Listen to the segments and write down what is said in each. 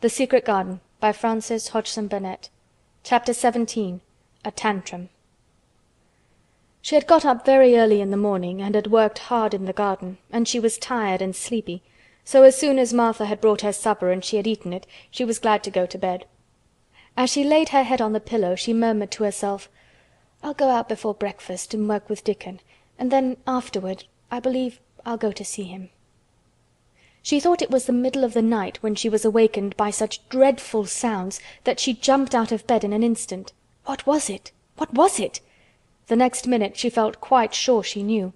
The Secret Garden by Frances Hodgson Burnett. Chapter 17 A Tantrum. She had got up very early in the morning and had worked hard in the garden, and she was tired and sleepy, so as soon as Martha had brought her supper and she had eaten it, she was glad to go to bed. As she laid her head on the pillow she murmured to herself, "I'll go out before breakfast and work with Dickon, and then afterward I believe I'll go to see him." She thought it was the middle of the night when she was awakened by such dreadful sounds that she jumped out of bed in an instant. What was it? What was it? The next minute she felt quite sure she knew.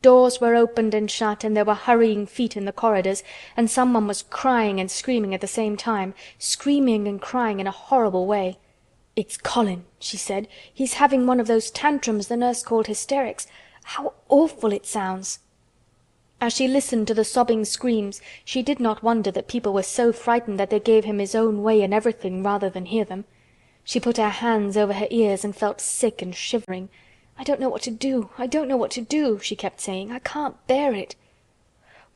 Doors were opened and shut, and there were hurrying feet in the corridors, and someone was crying and screaming at the same time, screaming and crying in a horrible way. "It's Colin," she said. "He's having one of those tantrums the nurse called hysterics. How awful it sounds!" As she listened to the sobbing screams, she did not wonder that people were so frightened that they gave him his own way in everything rather than hear them. She put her hands over her ears and felt sick and shivering. "I don't know what to do. I don't know what to do," she kept saying. "I can't bear it."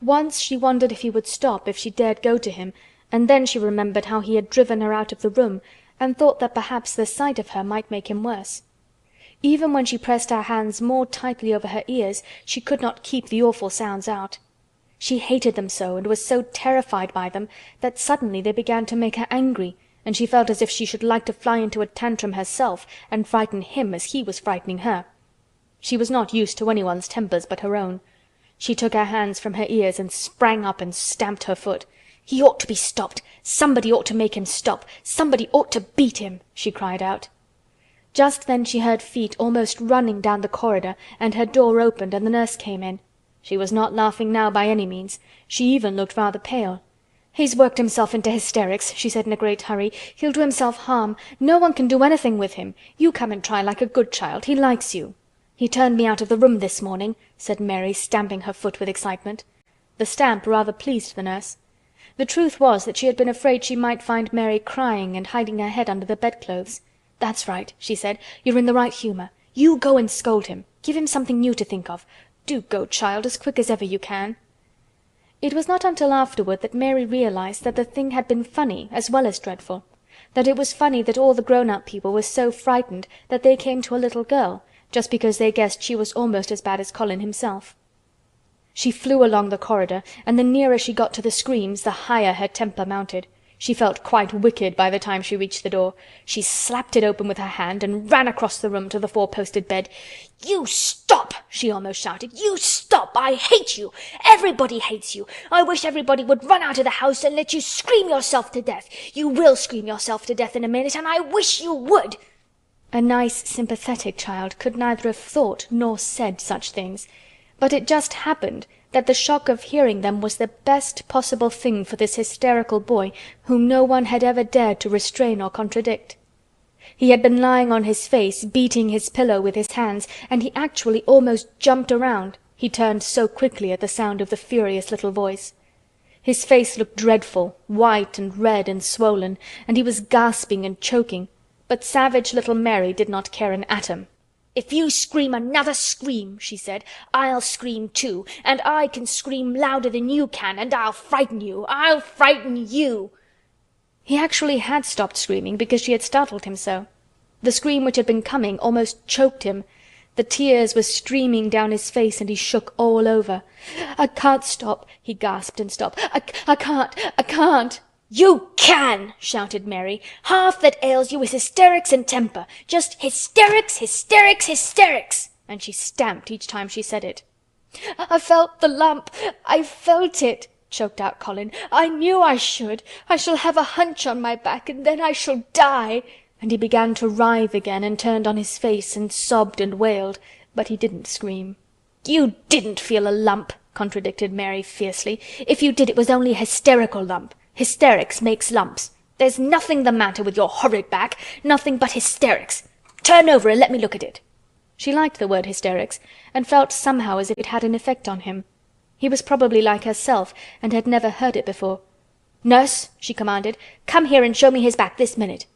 Once she wondered if he would stop if she dared go to him, and then she remembered how he had driven her out of the room, and thought that perhaps the sight of her might make him worse. Even when she pressed her hands more tightly over her ears, she could not keep the awful sounds out. She hated them so, and was so terrified by them, that suddenly they began to make her angry, and she felt as if she should like to fly into a tantrum herself and frighten him as he was frightening her. She was not used to anyone's tempers but her own. She took her hands from her ears and sprang up and stamped her foot. "He ought to be stopped! Somebody ought to make him stop! Somebody ought to beat him!" she cried out. Just then she heard feet almost running down the corridor, and her door opened and the nurse came in. She was not laughing now by any means. She even looked rather pale. "He's worked himself into hysterics," she said in a great hurry. "He'll do himself harm. No one can do anything with him. You come and try like a good child. He likes you." "He turned me out of the room this morning," said Mary, stamping her foot with excitement. The stamp rather pleased the nurse. The truth was that she had been afraid she might find Mary crying and hiding her head under the bedclothes. "That's right," she said. "You're in the right humor. You go and scold him. Give him something new to think of. Do go, child, as quick as ever you can." It was not until afterward that Mary realized that the thing had been funny as well as dreadful. That it was funny that all the grown-up people were so frightened that they came to a little girl, just because they guessed she was almost as bad as Colin himself. She flew along the corridor, and the nearer she got to the screams, the higher her temper mounted. She felt quite wicked by the time she reached the door. She slapped it open with her hand and ran across the room to the four-posted bed. "You stop!" she almost shouted. "You stop! I hate you! Everybody hates you! I wish everybody would run out of the house and let you scream yourself to death! You will scream yourself to death in a minute, and I wish you would!" A nice, sympathetic child could neither have thought nor said such things, but it just happened that the shock of hearing them was the best possible thing for this hysterical boy whom no one had ever dared to restrain or contradict. He had been lying on his face, beating his pillow with his hands, and he actually almost jumped around, he turned so quickly at the sound of the furious little voice. His face looked dreadful, white and red and swollen, and he was gasping and choking, but savage little Mary did not care an atom. "If you scream another scream," she said, "I'll scream too, and I can scream louder than you can, and I'll frighten you! I'll frighten you!" He actually had stopped screaming because she had startled him so. The scream which had been coming almost choked him. The tears were streaming down his face and he shook all over. "I can't stop," he gasped and stopped. I can't!" "You can!" shouted Mary. "Half that ails you is hysterics and temper. Just hysterics, hysterics, hysterics!" And she stamped each time she said it. "I felt the lump. I felt it," choked out Colin. "I knew I should. I shall have a hunch on my back, and then I shall die." And he began to writhe again and turned on his face and sobbed and wailed, but he didn't scream. "You didn't feel a lump," contradicted Mary fiercely. "If you did, it was only a hysterical lump. Hysterics makes lumps. There's nothing the matter with your horrid back. Nothing but hysterics. Turn over and let me look at it." She liked the word hysterics, and felt somehow as if it had an effect on him. He was probably like herself, and had never heard it before. "Nurse," she commanded, "come here and show me his back this minute."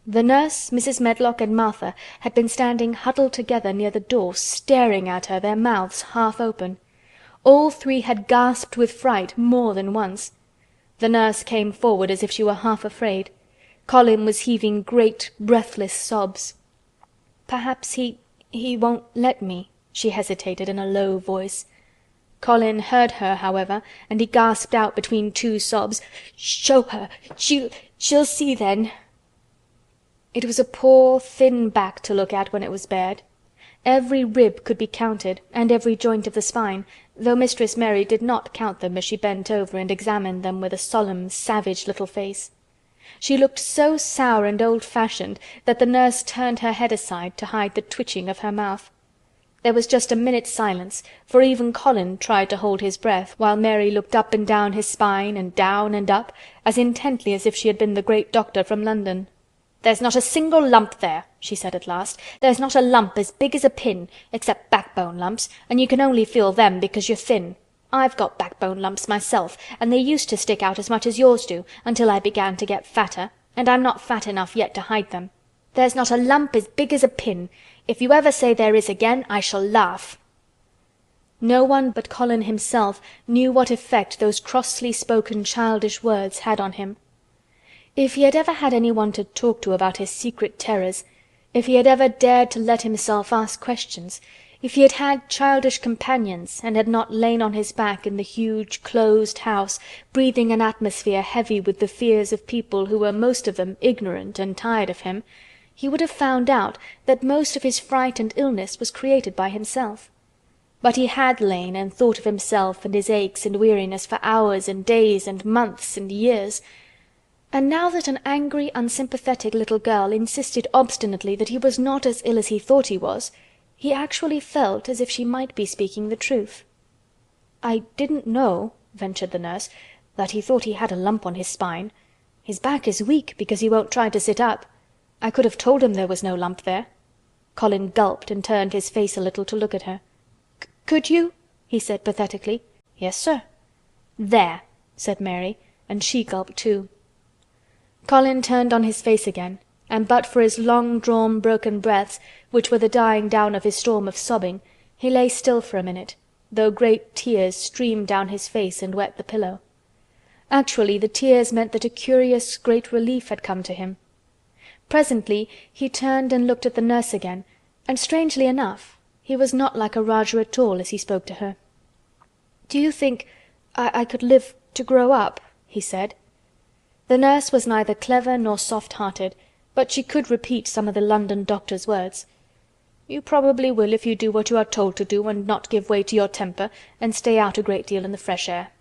The nurse, Mrs. Medlock, and Martha had been standing huddled together near the door, staring at her, their mouths half open. All three had gasped with fright more than once. The nurse came forward as if she were half afraid. Colin was heaving great, breathless sobs. "Perhaps he won't let me," she hesitated in a low voice. Colin heard her, however, and he gasped out between two sobs, "Show her! She'll see then." It was a poor, thin back to look at when it was bared. Every rib could be counted, and every joint of the spine, though Mistress Mary did not count them as she bent over and examined them with a solemn, savage little face. She looked so sour and old-fashioned that the nurse turned her head aside to hide the twitching of her mouth. There was just a minute's silence, for even Colin tried to hold his breath while Mary looked up and down his spine and down and up, as intently as if she had been the great doctor from London. "There's not a single lump there," she said at last. "There's not a lump as big as a pin, except backbone lumps, and you can only feel them because you're thin. I've got backbone lumps myself, and they used to stick out as much as yours do, until I began to get fatter, and I'm not fat enough yet to hide them. There's not a lump as big as a pin. If you ever say there is again, I shall laugh." No one but Colin himself knew what effect those crossly spoken childish words had on him. If he had ever had anyone to talk to about his secret terrors, if he had ever dared to let himself ask questions, if he had had childish companions and had not lain on his back in the huge closed house, breathing an atmosphere heavy with the fears of people who were most of them ignorant and tired of him, he would have found out that most of his fright and illness was created by himself. But he had lain and thought of himself and his aches and weariness for hours and days and months and years. And now that an angry, unsympathetic little girl insisted obstinately that he was not as ill as he thought he was, he actually felt as if she might be speaking the truth. "I didn't know," ventured the nurse, "that he thought he had a lump on his spine. His back is weak because he won't try to sit up. I could have told him there was no lump there." Colin gulped and turned his face a little to look at her. "Could you?" he said pathetically. "Yes, sir." "There," said Mary, and she gulped too. Colin turned on his face again, and but for his long-drawn broken breaths, which were the dying down of his storm of sobbing, he lay still for a minute, though great tears streamed down his face and wet the pillow. Actually, the tears meant that a curious great relief had come to him. Presently he turned and looked at the nurse again, and strangely enough, he was not like a Rajah at all as he spoke to her. "Do you think I could live to grow up?" he said. The nurse was neither clever nor soft-hearted, but she could repeat some of the London doctor's words. "You probably will if you do what you are told to do and not give way to your temper and stay out a great deal in the fresh air."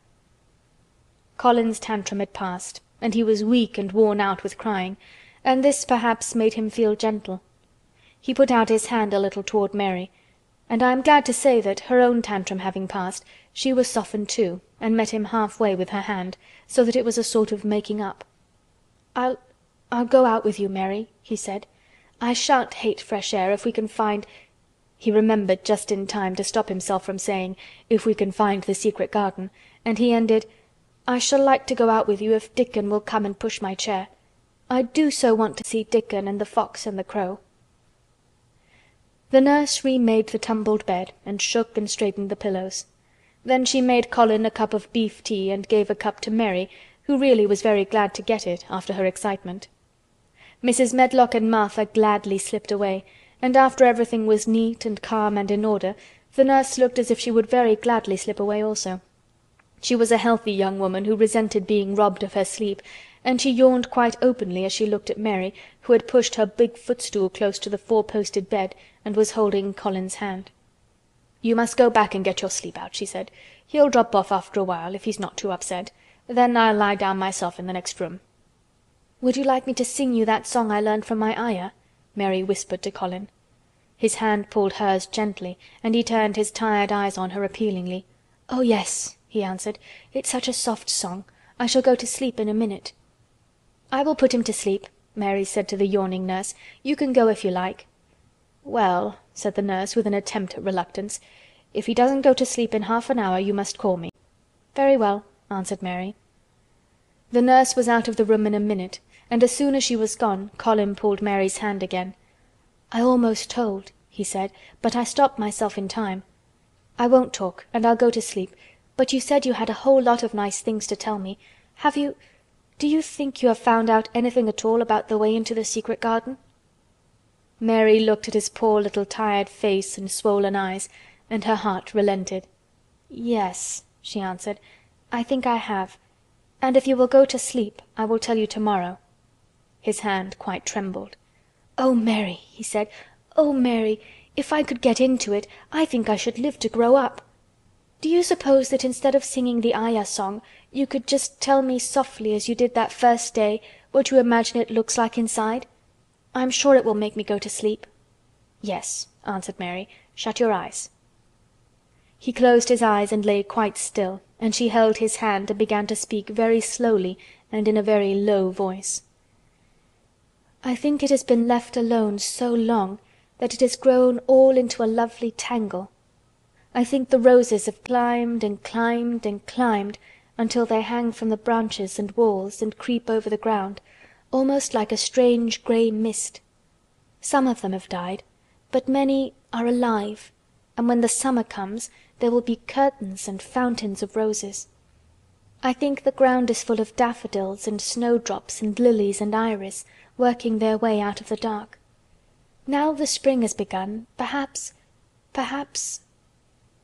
Colin's tantrum had passed, and he was weak and worn out with crying, and this perhaps made him feel gentle. He put out his hand a little toward Mary, and I am glad to say that, her own tantrum having passed, she was softened too, and met him halfway with her hand, so that it was a sort of making up. I'll go out with you, Mary," he said. "I shan't hate fresh air if we can find—" He remembered just in time to stop himself from saying, "if we can find the secret garden," and he ended, "I shall like to go out with you if Dickon will come and push my chair. I do so want to see Dickon and the fox and the crow." The nurse remade the tumbled bed and shook and straightened the pillows. Then she made Colin a cup of beef tea and gave a cup to Mary, who really was very glad to get it after her excitement. Mrs. Medlock and Martha gladly slipped away, and after everything was neat and calm and in order, the nurse looked as if she would very gladly slip away also. She was a healthy young woman who resented being robbed of her sleep, and she yawned quite openly as she looked at Mary, who had pushed her big footstool close to the four-posted bed and was holding Colin's hand. "You must go back and get your sleep out," she said. "He'll drop off after a while, if he's not too upset. Then I'll lie down myself in the next room." "Would you like me to sing you that song I learned from my Ayah?" Mary whispered to Colin. His hand pulled hers gently, and he turned his tired eyes on her appealingly. "Oh yes," he answered. "It's such a soft song. I shall go to sleep in a minute." "I will put him to sleep," Mary said to the yawning nurse. "You can go if you like." "Well," said the nurse with an attempt at reluctance, "if he doesn't go to sleep in half an hour you must call me." "Very well," answered Mary. The nurse was out of the room in a minute, and as soon as she was gone Colin pulled Mary's hand again. "I almost told," he said, "but I stopped myself in time. I won't talk, and I'll go to sleep, but you said you had a whole lot of nice things to tell me. Do you think you have found out anything at all about the way into the secret garden?" Mary looked at his poor little tired face and swollen eyes, and her heart relented. "Yes," she answered, "I think I have. And if you will go to sleep, I will tell you tomorrow." His hand quite trembled. "Oh, Mary," he said, "oh, Mary, if I could get into it, I think I should live to grow up. Do you suppose that instead of singing the Ayah song, you could just tell me softly as you did that first day what you imagine it looks like inside? I'm sure it will make me go to sleep." "Yes," answered Mary. "Shut your eyes." He closed his eyes and lay quite still, and she held his hand and began to speak very slowly and in a very low voice. "I think it has been left alone so long that it has grown all into a lovely tangle. I think the roses have climbed and climbed and climbed until they hang from the branches and walls and creep over the ground, almost like a strange grey mist. Some of them have died, but many are alive, and when the summer comes there will be curtains and fountains of roses. I think the ground is full of daffodils and snowdrops and lilies and iris, working their way out of the dark. Now the spring has begun, perhaps...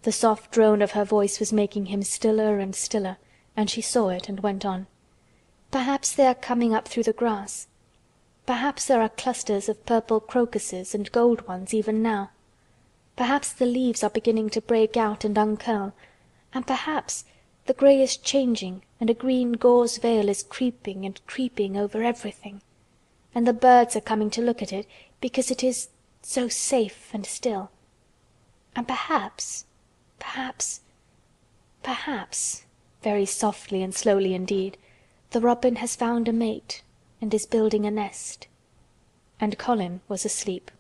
The soft drone of her voice was making him stiller and stiller, and she saw it and went on. "Perhaps they are coming up through the grass. Perhaps there are clusters of purple crocuses and gold ones even now. Perhaps the leaves are beginning to break out and uncurl, and perhaps the gray is changing and a green gauze veil is creeping and creeping over everything, and the birds are coming to look at it because it is so safe and still. And perhaps, very softly and slowly indeed, the robin has found a mate and is building a nest." And Colin was asleep.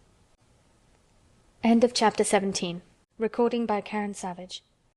End of Chapter 17. Recording by Karen Savage.